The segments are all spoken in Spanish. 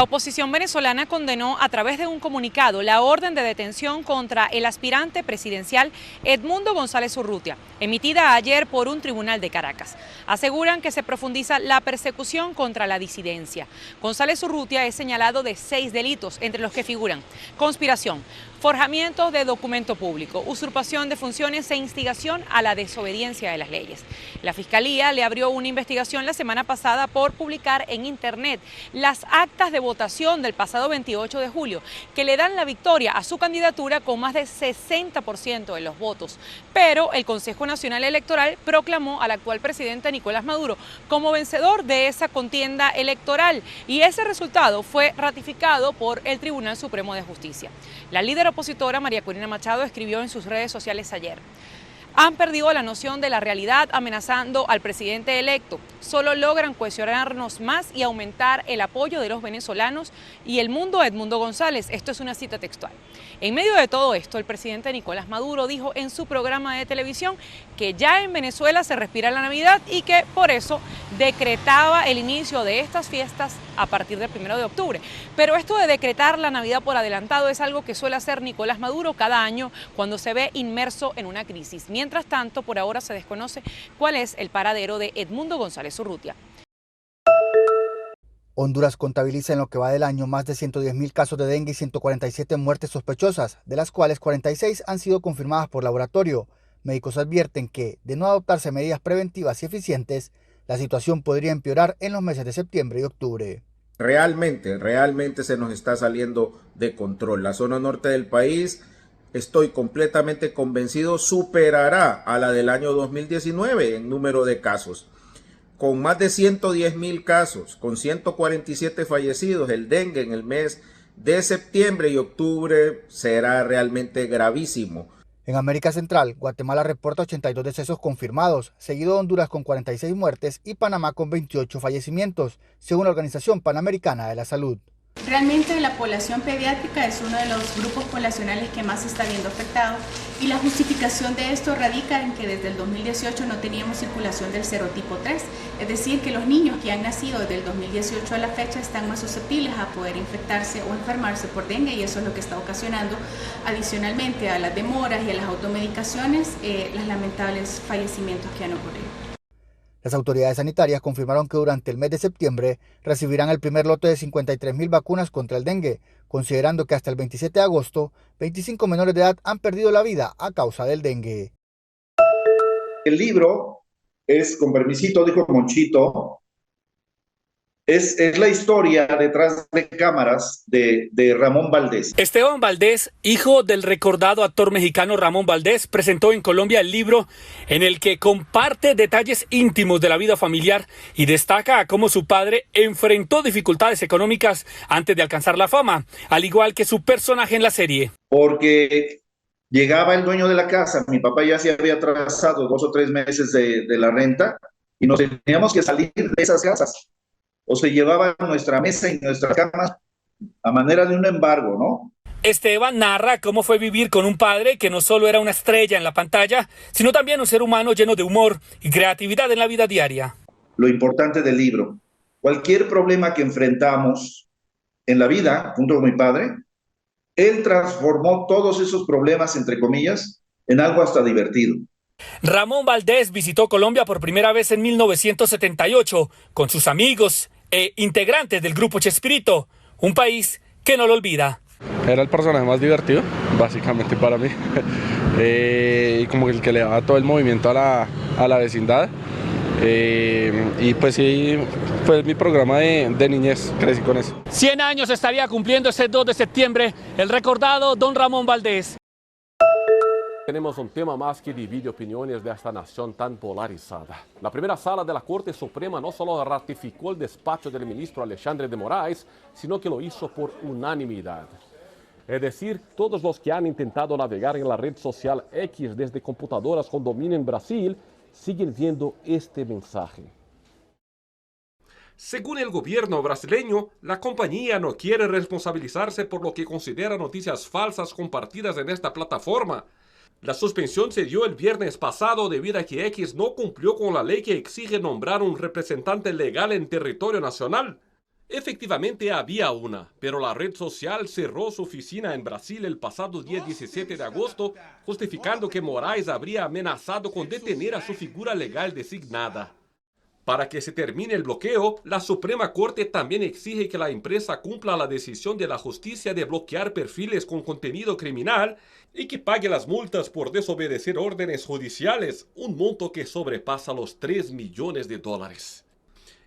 La oposición venezolana condenó a través de un comunicado la orden de detención contra el aspirante presidencial Edmundo González Urrutia, emitida ayer por un tribunal de Caracas. Aseguran que se profundiza la persecución contra la disidencia. González Urrutia es señalado de 6 delitos, entre los que figuran conspiración, forjamiento de documento público, usurpación de funciones e instigación a la desobediencia de las leyes. La Fiscalía le abrió una investigación la semana pasada por publicar en Internet las actas de votación del pasado 28 de julio, que le dan la victoria a su candidatura con más de 60% de los votos. Pero el Consejo Nacional Electoral proclamó al actual presidente Nicolás Maduro como vencedor de esa contienda electoral y ese resultado fue ratificado por el Tribunal Supremo de Justicia. La líder opositora María Corina Machado escribió en sus redes sociales ayer: han perdido la noción de la realidad amenazando al presidente electo. Solo logran cohesionarnos más y aumentar el apoyo de los venezolanos y el mundo a Edmundo González. Esto es una cita textual. En medio de todo esto, el presidente Nicolás Maduro dijo en su programa de televisión que ya en Venezuela se respira la Navidad y que por eso decretaba el inicio de estas fiestas a partir del 1 de octubre. Pero esto de decretar la Navidad por adelantado es algo que suele hacer Nicolás Maduro cada año cuando se ve inmerso en una crisis. Mientras tanto, por ahora se desconoce cuál es el paradero de Edmundo González Urrutia. Honduras contabiliza en lo que va del año más de 110.000 casos de dengue y 147 muertes sospechosas, de las cuales 46 han sido confirmadas por laboratorio. Médicos advierten que, de no adoptarse medidas preventivas y eficientes, la situación podría empeorar en los meses de septiembre y octubre. Realmente se nos está saliendo de control. La zona norte del país, estoy completamente convencido, superará a la del año 2019 en número de casos. Con más de 110.000 casos, con 147 fallecidos, el dengue en el mes de septiembre y octubre será realmente gravísimo. En América Central, Guatemala reporta 82 decesos confirmados, seguido de Honduras con 46 muertes y Panamá con 28 fallecimientos, según la Organización Panamericana de la Salud. Realmente la población pediátrica es uno de los grupos poblacionales que más se está viendo afectado y la justificación de esto radica en que desde el 2018 no teníamos circulación del serotipo 3, es decir, que los niños que han nacido desde el 2018 a la fecha están más susceptibles a poder infectarse o enfermarse por dengue y eso es lo que está ocasionando, adicionalmente a las demoras y a las automedicaciones, los lamentables fallecimientos que han ocurrido. Las autoridades sanitarias confirmaron que durante el mes de septiembre recibirán el primer lote de 53.000 vacunas contra el dengue, considerando que hasta el 27 de agosto, 25 menores de edad han perdido la vida a causa del dengue. El libro es, con permisito, dijo Monchito, es la historia detrás de cámaras de Ramón Valdés. Esteban Valdés, hijo del recordado actor mexicano Ramón Valdés, presentó en Colombia el libro en el que comparte detalles íntimos de la vida familiar y destaca cómo su padre enfrentó dificultades económicas antes de alcanzar la fama, al igual que su personaje en la serie. Porque llegaba el dueño de la casa, mi papá ya se había atrasado 2 o 3 meses de la renta y nos teníamos que salir de esas casas. O se llevaban nuestra mesa y nuestras camas a manera de un embargo, ¿no? Esteban narra cómo fue vivir con un padre que no solo era una estrella en la pantalla, sino también un ser humano lleno de humor y creatividad en la vida diaria. Lo importante del libro, cualquier problema que enfrentamos en la vida, junto con mi padre, él transformó todos esos problemas, entre comillas, en algo hasta divertido. Ramón Valdés visitó Colombia por primera vez en 1978 con sus amigos e integrantes del grupo Chespirito, un país que no lo olvida. Era el personaje más divertido, básicamente para mí, y como el que le daba todo el movimiento a la vecindad. Y pues sí, fue mi programa de niñez, crecí con eso. 100 años estaría cumpliendo este 2 de septiembre el recordado don Ramón Valdés. Tenemos un tema más que divide opiniones de esta nación tan polarizada. La primera sala de la Corte Suprema no solo ratificó el despacho del ministro Alexandre de Moraes, sino que lo hizo por unanimidad. Es decir, todos los que han intentado navegar en la red social X desde computadoras con dominio en Brasil, siguen viendo este mensaje. Según el gobierno brasileño, la compañía no quiere responsabilizarse por lo que considera noticias falsas compartidas en esta plataforma. La suspensión se dio el viernes pasado debido a que X no cumplió con la ley que exige nombrar un representante legal en territorio nacional. Efectivamente había una, pero la red social cerró su oficina en Brasil el pasado día 17 de agosto, justificando que Moraes habría amenazado con detener a su figura legal designada. Para que se termine el bloqueo, la Suprema Corte también exige que la empresa cumpla la decisión de la justicia de bloquear perfiles con contenido criminal y que pague las multas por desobedecer órdenes judiciales, un monto que sobrepasa los $3 millones.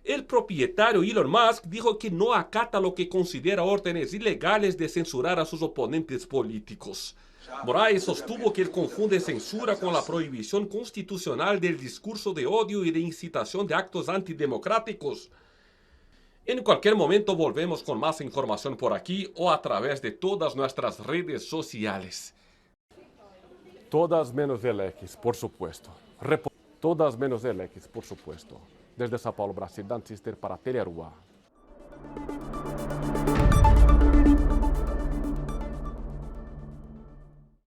El propietario Elon Musk dijo que no acata lo que considera órdenes ilegales de censurar a sus oponentes políticos. Moraes sostuvo que él confunde censura con la prohibición constitucional del discurso de odio y de incitación de actos antidemocráticos. En cualquier momento volvemos con más información por aquí o a través de todas nuestras redes sociales. Todas menos el X, por supuesto. Todas menos el X, por supuesto. Desde São Paulo, Brasil, Dan Cister para Telearua.